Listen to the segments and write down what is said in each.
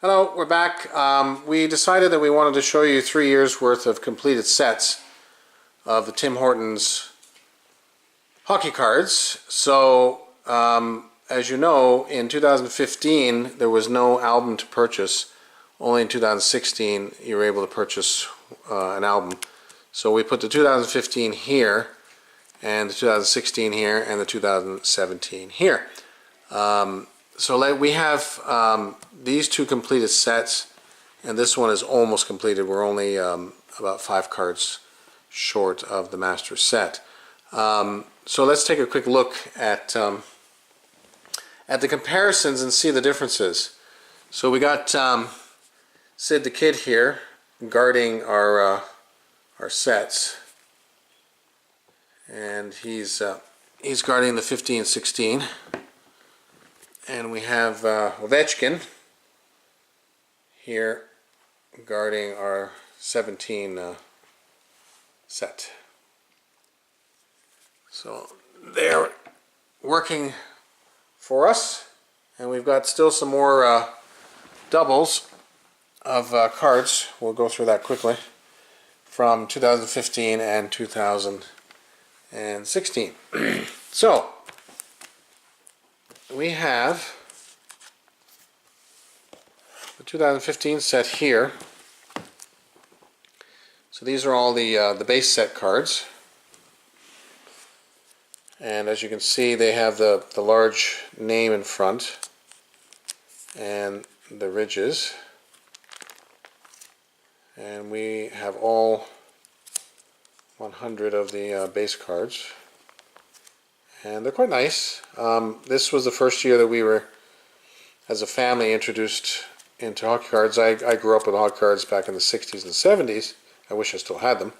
Hello, we're back. We decided that we wanted to show you 3 years worth of completed sets of the Tim Hortons hockey cards. So, as you know, in 2015 there was no album to purchase. Only in 2016 you were able to purchase an album. So we put the 2015 here, and the 2016 here, and the 2017 here. So we have these two completed sets, and this one is almost completed. We're only about 5 cards short of the master set. So let's take a quick look at the comparisons and see the differences. So we got Sid the Kid here guarding our sets, and he's guarding the 15-16. And we have Ovechkin here guarding our 17 set. So they're working for us, and we've got still some more doubles of cards. We'll go through that quickly from 2015 and 2016. So we have the 2015 set here. So these are all the base set cards, and as you can see, they have the large name in front and the ridges, and we have all 100 of the base cards. And they're quite nice. This was the first year that we were, as a family, introduced into hockey cards. I grew up with hockey cards back in the 60s and 70s. I wish I still had them.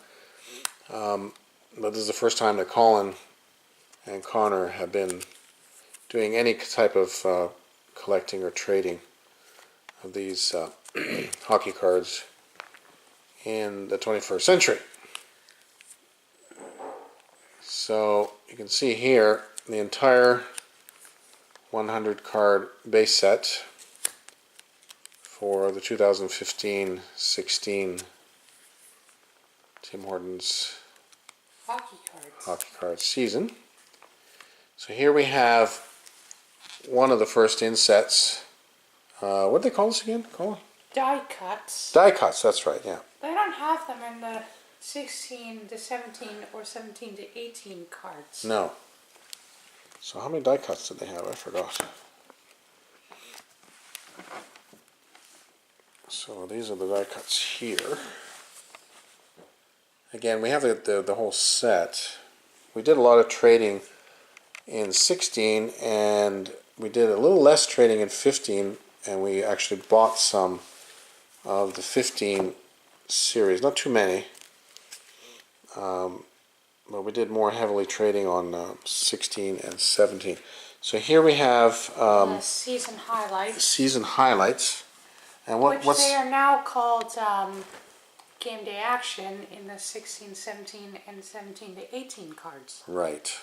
But this is the first time that Colin and Connor have been doing any type of collecting or trading of these hockey cards in the 21st century. So you can see here the entire 100 card base set for the 2015-16 Tim Hortons hockey card season. So here we have one of the first insets. What do they call this again, Colin? Die cuts. Die cuts, that's right, yeah. They don't have them in the 16 to 17 or 17 to 18 cards. No. So how many die cuts did they have? I forgot. So these are the die cuts here. Again, we have the whole set. We did a lot of trading in 16, and we did a little less trading in 15, and we actually bought some of the 15 series. Not too many. But we did more heavily trading on 16 and 17. So here we have season highlights. Season highlights, and which they are now called game day action in the 16, 17, and 17 to 18 cards. Right.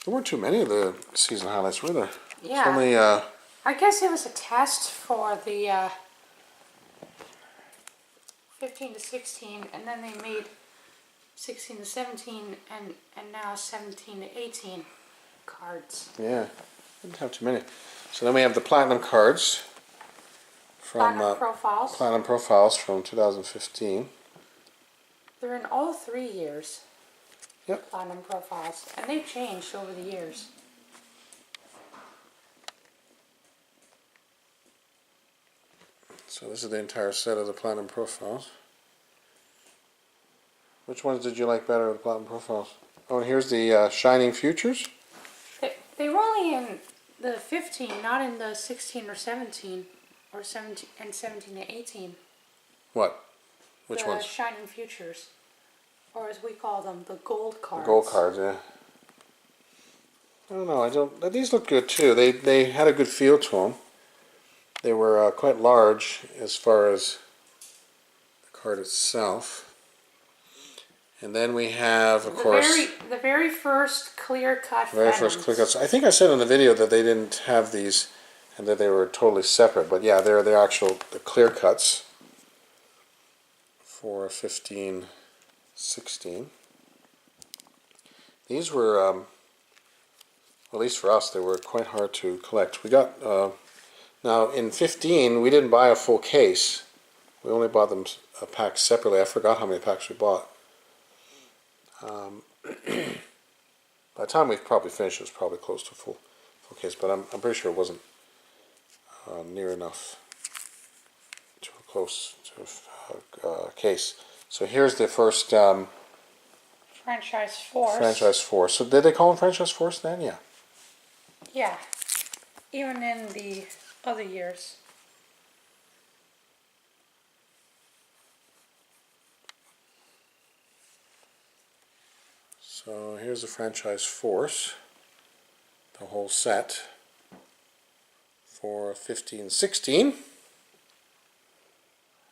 There weren't too many of the season highlights, were there? Yeah. It's only, I guess it was a test for the 15 to 16, and then they made 16 to 17 and now 17 to 18 cards. Yeah, didn't have too many. So then we have the platinum cards from Platinum Profiles from 2015. They're in all 3 years. Yep. Platinum Profiles, and they've changed over the years. So this is the entire set of the Platinum Profiles. Which ones did you like better of the Platinum Profiles? Oh, and here's the Shining Futures. They were only in the 15, not in the 16 or 17, or 17 and 17 to 18. What? Which ones? The Shining Futures, or as we call them, the gold cards. The gold cards, yeah. I don't know. These look good too. They had a good feel to them. They were quite large as far as the card itself. And then we have, of course, the very first clear cut. Very first clear cuts. I think I said in the video that they didn't have these and that they were totally separate. But yeah, they're the clear cuts for 15, 16. These were, at least for us, they were quite hard to collect. We got, now in 15, we didn't buy a full case. We only bought them a pack separately. I forgot how many packs we bought. By the time we probably finished, it was probably close to full case, but I'm pretty sure it wasn't near enough to a close to a case. So here's the first Franchise Force. Franchise Force. So did they call them Franchise Force then? Yeah. Yeah. Even in the other years. So here's the Franchise Force, the whole set for 15, 16.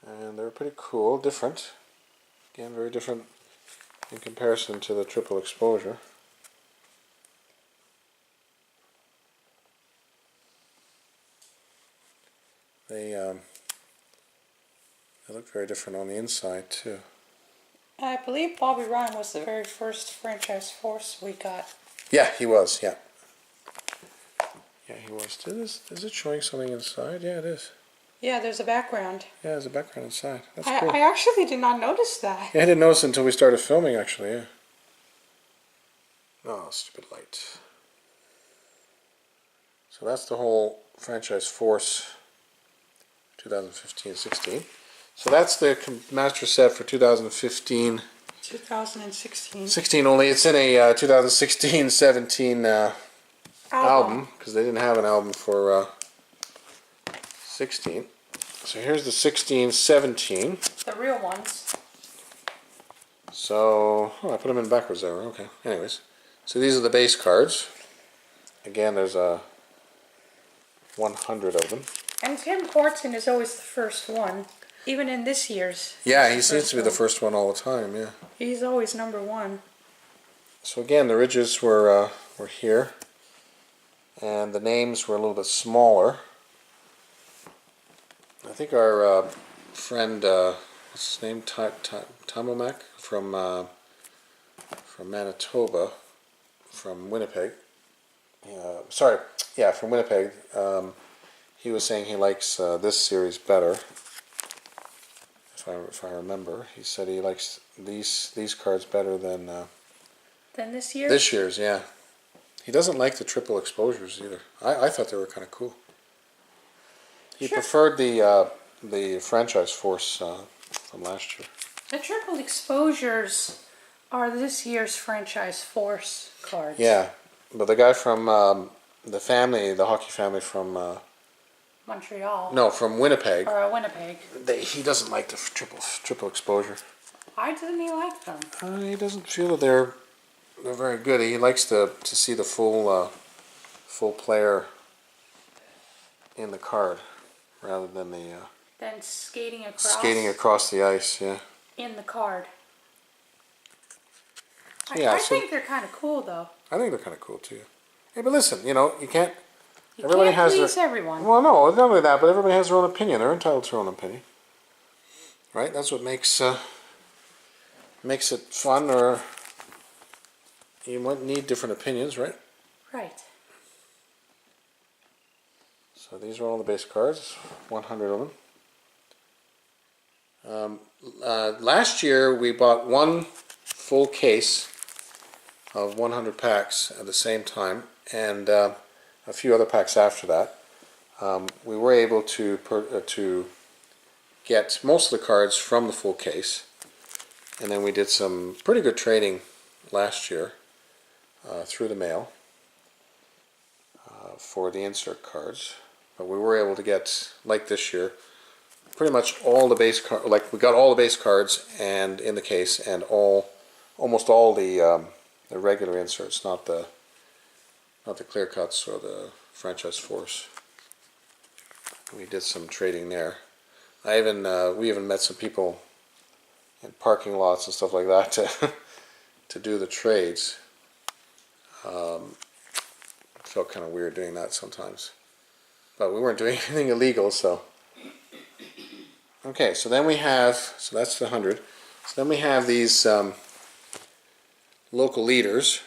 And they're pretty cool, different. Again, very different in comparison to the triple exposure. They look very different on the inside too. I believe Bobby Ryan was the very first Franchise Force we got. Yeah, he was. Yeah. Yeah, he was. Is it showing something inside? Yeah, it is. Yeah, there's a background. Yeah, there's a background inside. That's I, cool. I actually did not notice that. Yeah, I didn't notice it until we started filming, actually, yeah. Oh, stupid light. So that's the whole Franchise Force 2015-16. So that's the master set for 2015. 2016. 16 only. It's in a 2016-17 album, because they didn't have an album for 16. So here's the 16-17. The real ones. So, oh, I put them in backwards there. Okay. Anyways, so these are the base cards. Again, there's 100 of them. And Tim Horton is always the first one, even in this year's. Yeah, he seems to be the first one all the time. Yeah. He's always number one. So again, the ridges were here, and the names were a little bit smaller. I think our friend, what's his name, Tamomak from Manitoba, from Winnipeg. Sorry, yeah, from Winnipeg. He was saying he likes this series better. If I remember, he said he likes these cards better than this year. This year's, yeah. He doesn't like the triple exposures either. I thought they were kind of cool. He preferred the Franchise Force from last year. The triple exposures are this year's Franchise Force cards. Yeah, but the guy from the hockey family from Montreal. no, from Winnipeg. Or Winnipeg. He doesn't like the triple exposure. Why doesn't he like them? He doesn't feel that they're very good. He likes to see the full player in the card rather than the Then skating across the ice. Yeah. In the card. Yeah, I think they're kind of cool, though. I think they're kind of cool too. Hey, but listen, you can't. You can't please everyone. Well, no, not only that, but everybody has their own opinion. They're entitled to their own opinion, right? That's what makes it fun. Or you might need different opinions, right? Right. So these are all the base cards, 100 of them. Last year we bought one full case of 100 packs at the same time, and a few other packs after that. We were able to get most of the cards from the full case, and then we did some pretty good trading last year through the mail for the insert cards. But we were able to get, like this year, pretty much all the base cards. Like we got all the base cards and in the case, and almost all the regular inserts, not the clear cuts or the Franchise Force. We did some trading there. We even met some people in parking lots and stuff like that to do the trades. It felt kind of weird doing that sometimes. but we weren't doing anything illegal, so. Okay, so then we have, so that's the 100. So then we have these local leaders,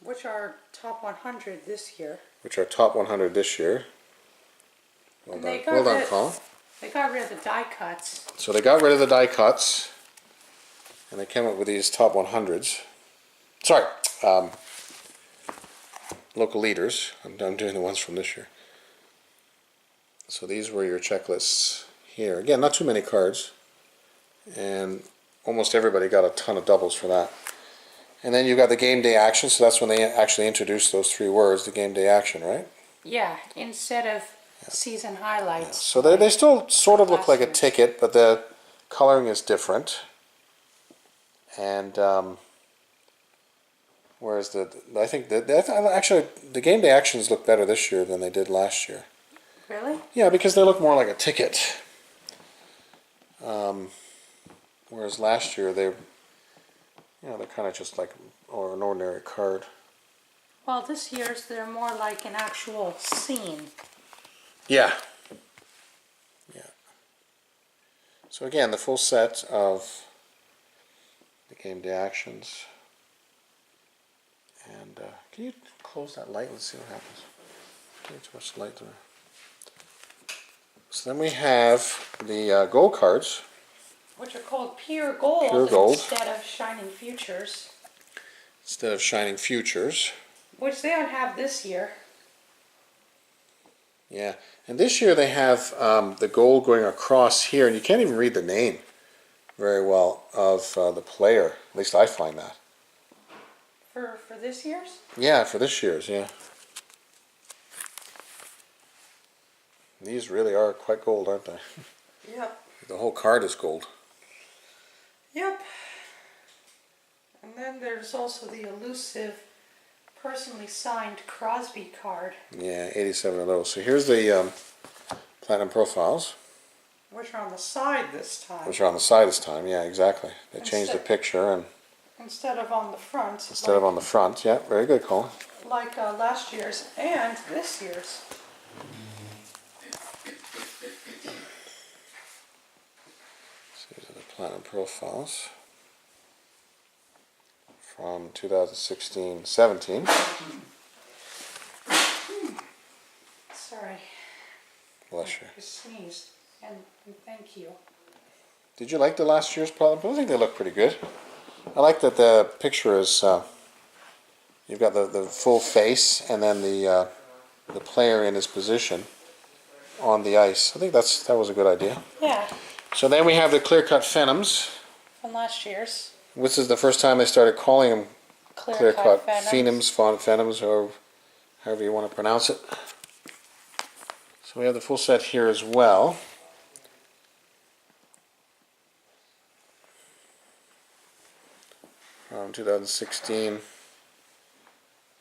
Which are top 100 this year. which are top 100 this year. Well And done, they got well done, rid- Colin. They got rid of the die cuts. So they got rid of the die cuts, and they came up with these top 100s. Sorry, local leaders. I'm doing the ones from this year. So these were your checklists here. Again, not too many cards, and almost everybody got a ton of doubles for that. And then you got the game day action, so that's when they actually introduced those three words, the game day action, right? Yeah, instead of season highlights. So they still sort of look Last like a year's. ticket, but the coloring is different. And whereas I think actually the game day actions look better this year than they did last year. Really? Yeah, because they look more like a ticket. Whereas last year they're kind of just like an ordinary card. Well, this year's they're more like an actual scene. Yeah. Yeah. So again, the full set of the game day actions. And can you close that light? Let's see what happens. Too much light there. So then we have the gold cards. Which are called pure gold, Pure gold. instead of shining futures. Instead of shining futures. Which they don't have this year. Yeah, and this year they have the gold going across here, and you can't even read the name very well of the player. At least I find that. For this year's? Yeah, for this year's, yeah. These really are quite gold, aren't they? Yep. The whole card is gold. Yep. And then there's also the elusive personally signed Crosby card. Yeah, 87 of those. So here's the platinum profiles, Which are on the side this time. which are on the side this time. Yeah, exactly. They changed the picture and Instead of on the front. instead of on the front. Yeah, very good, Colin. Like last year's and this year's. So these are the platinum profiles from 2016-17. Sorry. Bless you. I sneezed. And thank you. Did you like the last year's platinum? I think they look pretty good. I like that the picture is, you've got the full face and then the player in his position on the ice. I think that was a good idea. Yeah. So then we have the clear-cut Phenoms. From last year's. This is the first time they started calling them clear-cut Phenoms. Phenoms, or however you want to pronounce it. So we have the full set here as well. From 2016,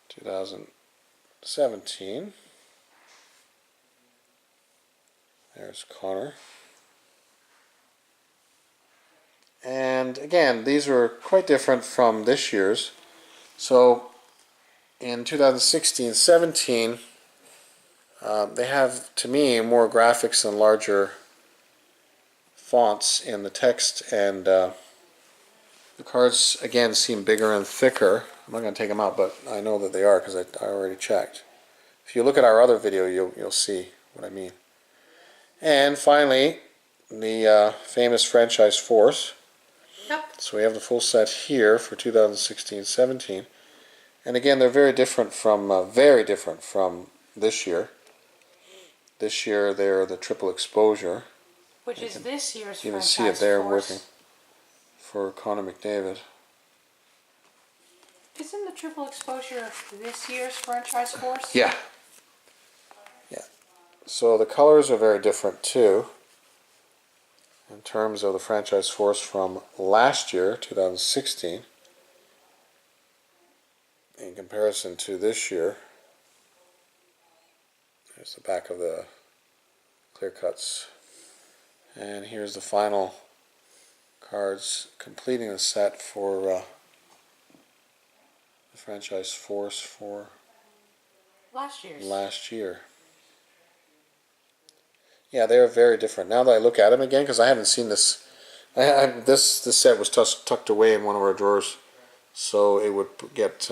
2017. There's Connor. And again, these were quite different from this year's. So in 2016-17, they have, to me, more graphics and larger fonts in the text, and the cards again seem bigger and thicker. I'm not going to take them out, but I know that they are because I already checked. If you look at our other video, you'll see what I mean. And finally, the famous franchise force. Yep. So we have the full set here for 2016-17, and again they're very different from this year. This year they're the triple exposure. Which is this year's You can franchise see it there force. working for Connor McDavid. Isn't the triple exposure this year's franchise force? Yeah. Yeah. So the colors are very different too. In terms of the franchise force from last year, 2016, in comparison to this year. There's the back of the clear cuts. And here's the final cards completing the set for the franchise force for Last year's. last year. Yeah, they are very different. Now that I look at them again, because I haven't seen this, this set was tucked away in one of our drawers, so it would get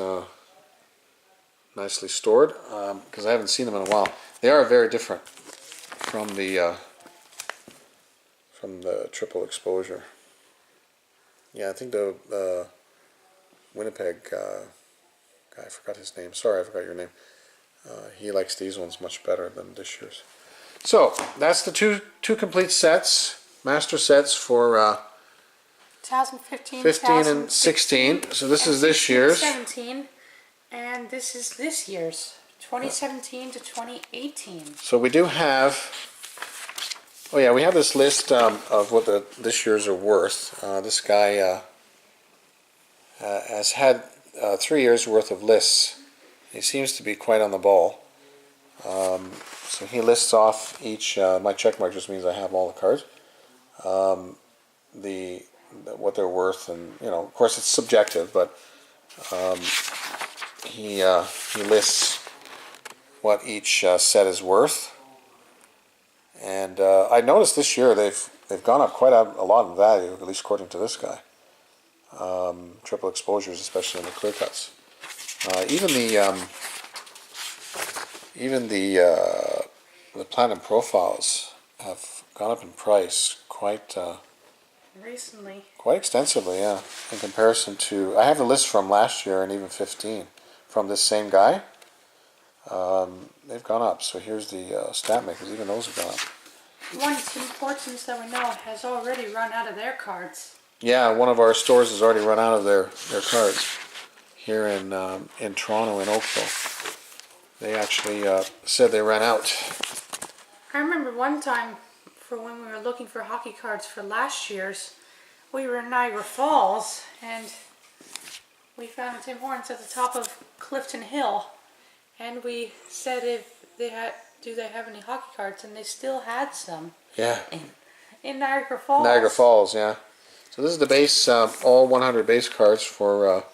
nicely stored. Because I haven't seen them in a while. They are very different from the triple exposure. Yeah, I think the Winnipeg guy, I forgot his name. Sorry, I forgot your name. He likes these ones much better than this year's. So that's the two complete sets, master sets for 2015, 15 and 16. So this is this year's. 17, and this is this year's, 2017 to 2018. So we do have. Oh yeah, we have this list of what this year's are worth. This guy has had 3 years worth of lists. He seems to be quite on the ball. So he lists off each. My check mark just means I have all the cards. What they're worth, and of course, it's subjective, but he lists what each set is worth. And I noticed this year they've gone up quite a lot in value, at least according to this guy. Triple exposures, especially in the clear cuts. Even the platinum profiles have gone up in price quite Recently. quite extensively, yeah. In comparison to, I have the list from last year and even 15 from this same guy. They've gone up. So here's the stat makers. Even those have gone up. One Tim Hortons that we know has already run out of their cards. Yeah, one of our stores has already run out of their cards here in Toronto, in Oakville. They actually said they ran out. I remember one time, for when we were looking for hockey cards for last year's, we were in Niagara Falls and we found a Tim Hortons at the top of Clifton Hill, and we said if they had, do they have any hockey cards, and they still had some. Yeah. In Niagara Falls. Niagara Falls, yeah. So this is the base, all 100 base cards for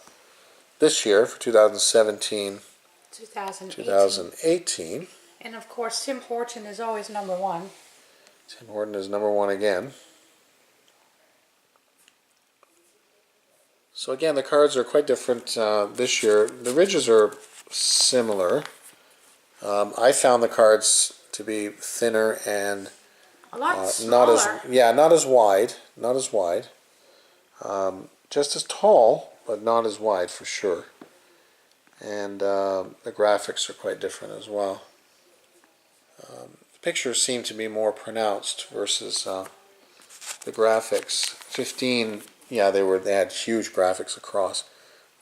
this year, for 2017, 2018. And of course, Tim Horton is always number one. Tim Horton is number one again. So again, the cards are quite different this year. The ridges are similar. I found the cards to be thinner and A lot smaller. not as wide, just as tall, but not as wide for sure. And the graphics are quite different as well. The pictures seem to be more pronounced versus the graphics. 15, yeah, they had huge graphics across,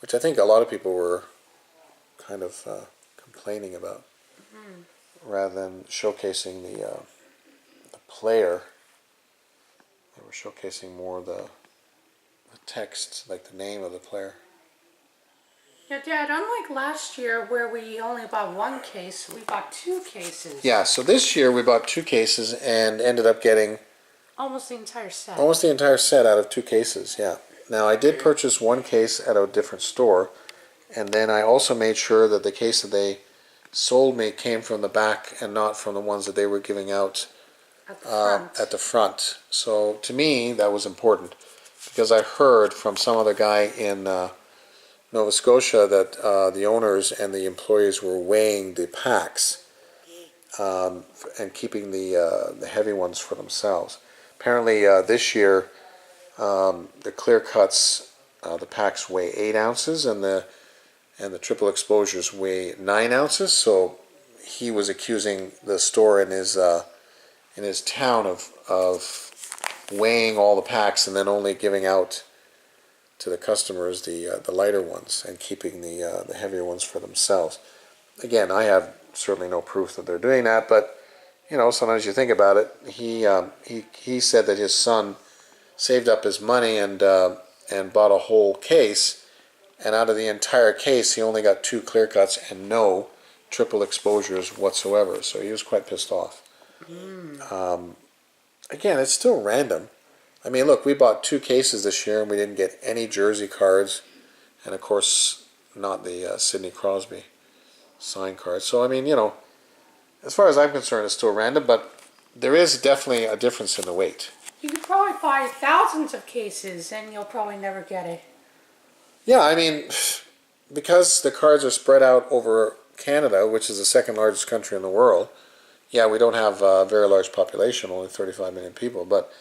which I think a lot of people were kind of complaining about, rather than showcasing the player. They were showcasing more the text, like the name of the player. Yeah, Dad, unlike last year where we only bought one case, we bought 2 cases. Yeah, so this year we bought 2 cases and ended up getting Almost the entire set. almost the entire set out of 2 cases, yeah. Now I did purchase 1 case at a different store, and then I also made sure that the case that they sold me came from the back and not from the ones that they were giving out At the front. So to me that was important, because I heard from some other guy in Nova Scotia that the owners and the employees were weighing the packs and keeping the heavy ones for themselves. Apparently this year the clear cuts, the packs weigh 8 ounces and the triple exposures weigh 9 ounces. So he was accusing the store in his town of weighing all the packs and then only giving out to the customers the lighter ones and keeping the heavier ones for themselves. Again, I have certainly no proof that they're doing that, but sometimes you think about it. He said that his son saved up his money and bought a whole case, and out of the entire case he only got 2 clear cuts and no triple exposures whatsoever. So he was quite pissed off. Again, it's still random. I mean, look, we bought 2 cases this year and we didn't get any jersey cards, and of course not the Sidney Crosby signed cards. So I mean, as far as I'm concerned, it's still random, but there is definitely a difference in the weight. You could probably buy thousands of cases and you'll probably never get it. Yeah, I mean, because the cards are spread out over Canada, which is the second largest country in the world, yeah, we don't have a very large population, only 35 million people, but,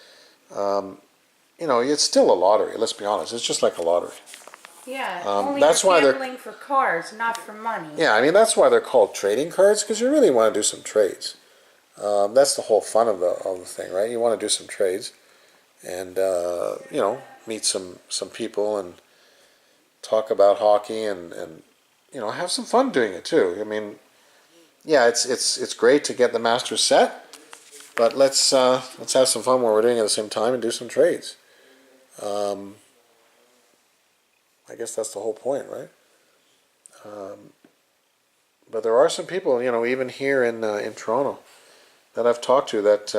you know, it's still a lottery, let's be honest. It's just like a lottery. Yeah, only that's you're why they're- gambling for cards, not for money. Yeah, I mean, that's why they're called trading cards, because you really want to do some trades. That's the whole fun of the thing, right? You want to do some trades and, you know, meet some people and talk about hockey and you know, have some fun doing it too. I mean, yeah, it's great to get the master set, but let's have some fun while we're doing it at the same time and do some trades. I guess that's the whole point, right? But there are some people, you know, even here in Toronto, that I've talked to that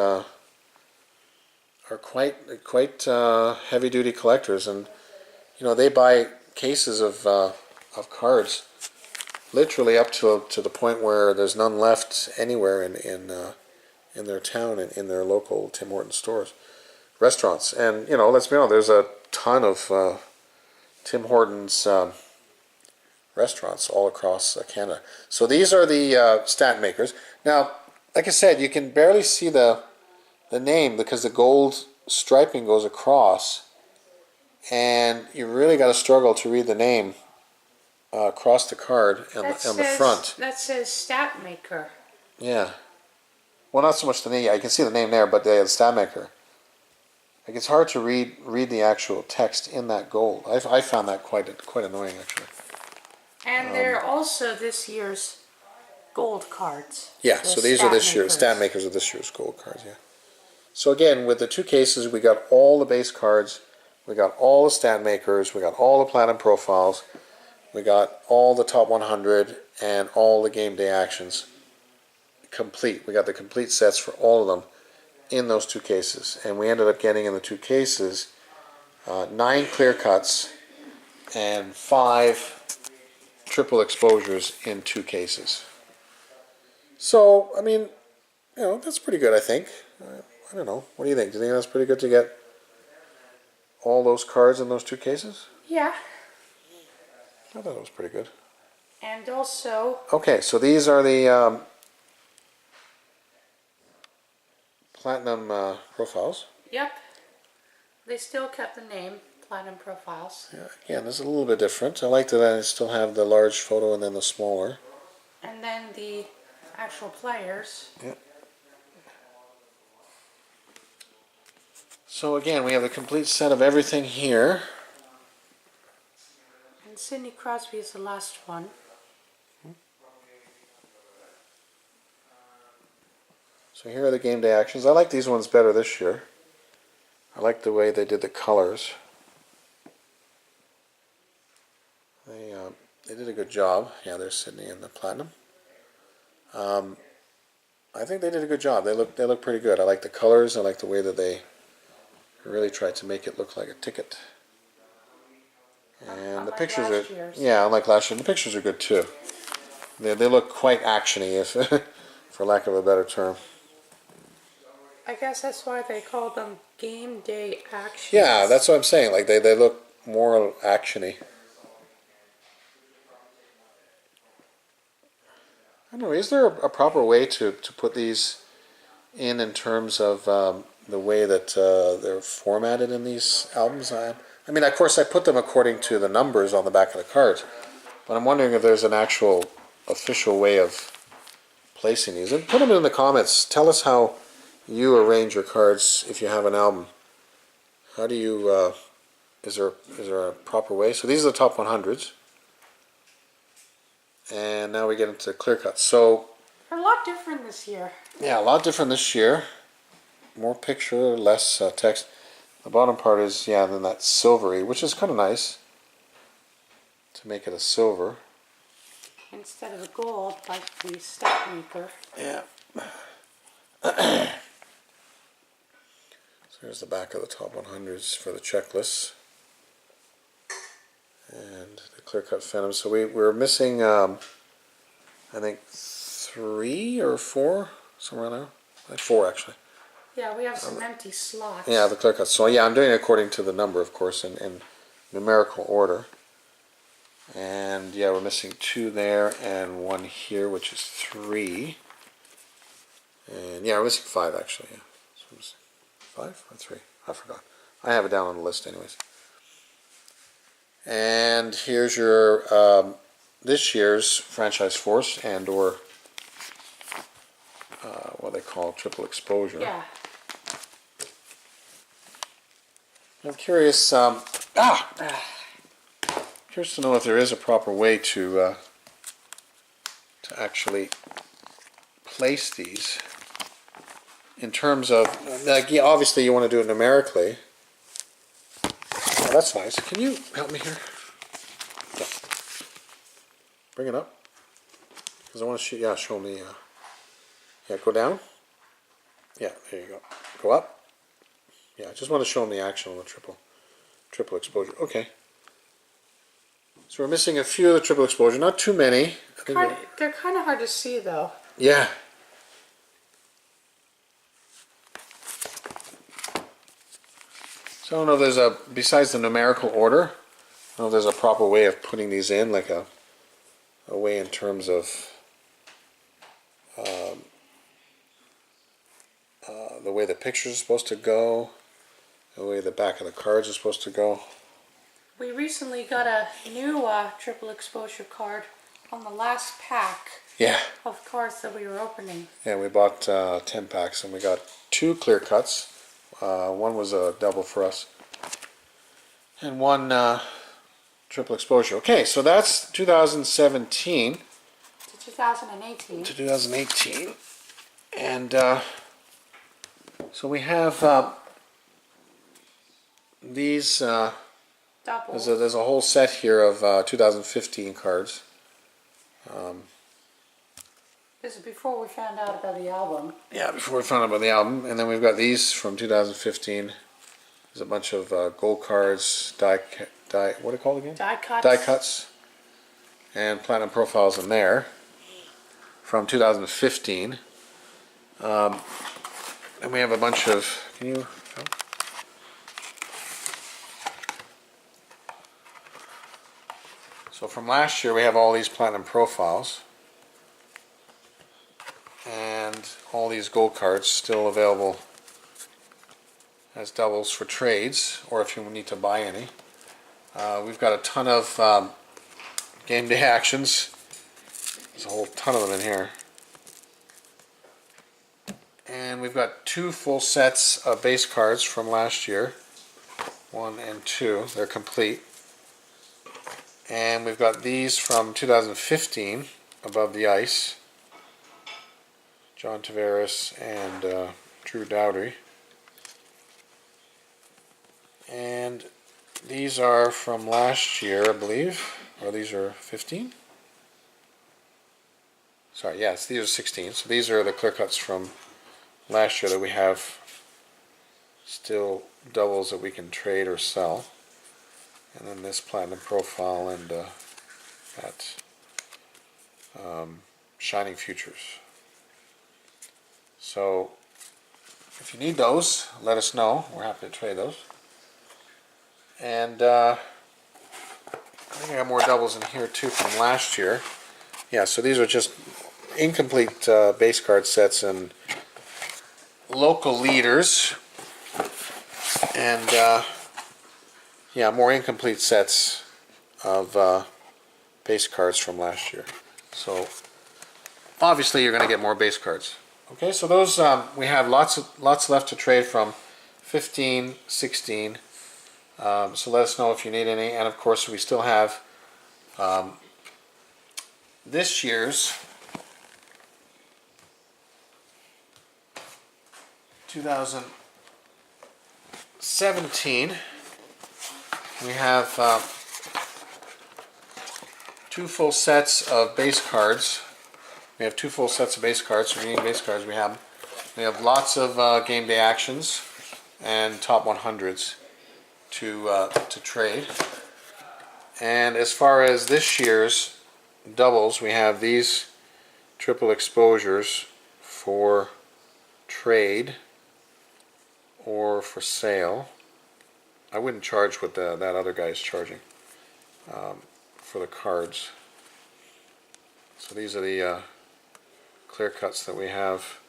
are quite heavy duty collectors, and you know, they buy cases of cards, literally up to the point where there's none left anywhere in their town and in their local Tim Hortons stores, restaurants. And you know, let's be honest, there's a ton of Tim Hortons restaurants all across Canada. So these are the stat makers. Now, like I said, you can barely see the name because the gold striping goes across, and you really got to struggle to read the name across the card and on the front. That says stat maker. Yeah. Well, not so much the name. I can see the name there, but the stat maker. Like, it's hard to read the actual text in that gold. I found that quite annoying, actually. And they're also this year's gold cards. Yeah, so these are this year's stat makers of this year's gold cards. Yeah. So again, with the two cases, we got all the base cards, we got all the stat makers, we got all the platinum profiles, we got all the top 100 and all the game day actions complete. We got the complete sets for all of them in those two cases, and we ended up getting in the two cases 9 clear cuts and 5 triple exposures in 2 cases. So, I mean, you know, that's pretty good, I think. I don't know. What do you think? Do you think that's pretty good to get all those cards in those 2 cases? Yeah. I thought it was pretty good. And also... Okay, so these are the platinum profiles. Yep. They still kept the name, Platinum Profiles. Yeah, again, this is a little bit different. I like that I still have the large photo and then the smaller. And then the actual players. Yeah. So again, we have a complete set of everything here. And Sidney Crosby is the last one. So here are the game day actions. I like these ones better this year. I like the way they did the colors. They did a good job. Yeah, there's Sydney and the platinum. I think they did a good job. They look pretty good. I like the colors. I like the way that they really tried to make it look like a ticket. And the Unlike pictures last are year's. yeah, unlike last year. The pictures are good too. They look quite actiony, if for lack of a better term. I guess that's why they call them game day actions. Yeah, that's what I'm saying. Like they look more actiony. I don't know. Is there a proper way to put these in terms of the way that they're formatted in these albums? I mean, of course, I put them according to the numbers on the back of the cards, but I'm wondering if there's an actual official way of placing these. And put them in the comments. Tell us how you arrange your cards if you have an album. How do you? Is there a proper way? So these are the top 100s. And now we get into clear cuts. So They're a lot different this year. yeah, a lot different this year. More picture, less text. The bottom part is, yeah, then that silvery, which is kind of nice to make it a silver. Instead of a gold, like the stat maker. Yeah. So here's the back of the top 100s for the checklists. And the clear cut phantom. So we're missing, I think, 3 or 4, somewhere around there. Like 4 actually. Yeah, we have some empty slots. Yeah, the clear cuts. So yeah, I'm doing it according to the number, of course, in numerical order. And yeah, we're missing 2 there and 1 here, which is 3. And yeah, we're missing 5 actually. Yeah, so we're missing 5 or 3. I forgot. I have it down on the list, anyways. And here's your this year's franchise force and/or what they call triple exposure. Yeah. I'm curious. Curious to know if there is a proper way to actually place these in terms of, like, yeah, obviously you want to do it numerically. Oh, that's nice. Can you help me here? Yeah. Bring it up, because I want to show. Yeah, show me. Yeah, go down. Yeah, there you go. Go up. Yeah, I just want to show them the action on the triple exposure. Okay. So we're missing a few of the triple exposure, not too many. They're kind of hard to see though. Yeah. So I don't know if there's a, besides the numerical order, I don't know if there's a proper way of putting these in, like a way in terms of the way the pictures are supposed to go, the way the back of the cards are supposed to go. We recently got a new triple exposure card on the last pack Yeah. of cards that we were opening. Yeah, we bought 10 packs and we got 2 clear cuts. One was a double for us. And 1 triple exposure. Okay, so that's 2017 To 2018. to 2018. And so we have these, Double. there's a whole set here of 2015 cards. This is before we found out about the album. Yeah, before we found out about the album. And then we've got these from 2015. There's a bunch of gold cards, what are they called again? Die cuts. Die cuts. And platinum profiles in there from 2015. And we have a bunch of, can you, so from last year we have all these platinum profiles and all these gold cards still available as doubles for trades, or if you need to buy any. We've got a ton of game day actions. There's a whole ton of them in here. And we've got 2 full sets of base cards from last year. 1 and 2, they're complete. And we've got these from 2015, Above the Ice. John Tavares and Drew Dowdy. And these are from last year, I believe. Or these are 15? Sorry, yes, these are 16. So these are the clear cuts from last year that we have still doubles that we can trade or sell. And then this platinum profile and that Shining Futures. So if you need those, let us know. We're happy to trade those. And I think I got more doubles in here too from last year. Yeah, so these are just incomplete base card sets and local leaders. And yeah, more incomplete sets of base cards from last year. So obviously you're going to get more base cards. Okay, so those we have lots left to trade from 15, 16. So let us know if you need any, and of course we still have this year's 2017. We have 2 full sets of base cards. We have 2 full sets of base cards. So if you need base cards, we have them. We have lots of game day actions and top 100s to trade. And as far as this year's doubles, we have these triple exposures for trade. or for sale. I wouldn't charge what that other guy is charging for the cards. So these are the clear cuts that we have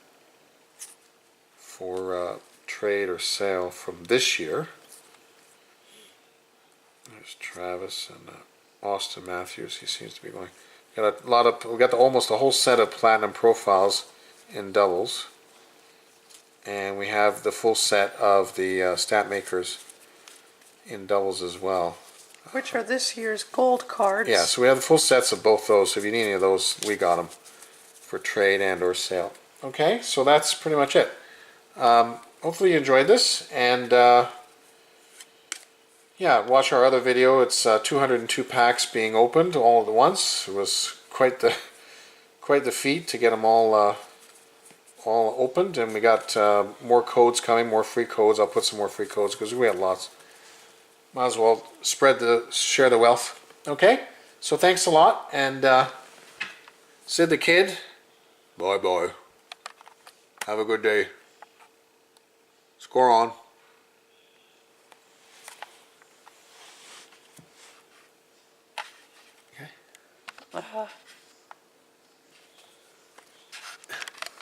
for trade or sale from this year. There's Travis and Austin Matthews. He seems to be going. Got a lot of. We got almost a whole set of platinum profiles in doubles, and we have the full set of the stat makers in doubles as well. Which are this year's gold cards. Yeah, so we have the full sets of both those. So if you need any of those, we got them for trade and or sale. Okay, so that's pretty much it. Hopefully you enjoyed this, and yeah, watch our other video. It's 202 packs being opened all at once. It was quite the feat to get them all opened, and we got more codes coming, more free codes. I'll put some more free codes because we had lots. Might as well share the wealth. Okay, so thanks a lot, and Sid the Kid, bye bye. Have a good day. Score on. Okay.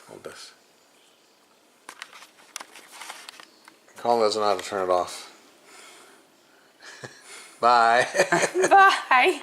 Hold this. Colin doesn't know how to turn it off. Bye. Bye.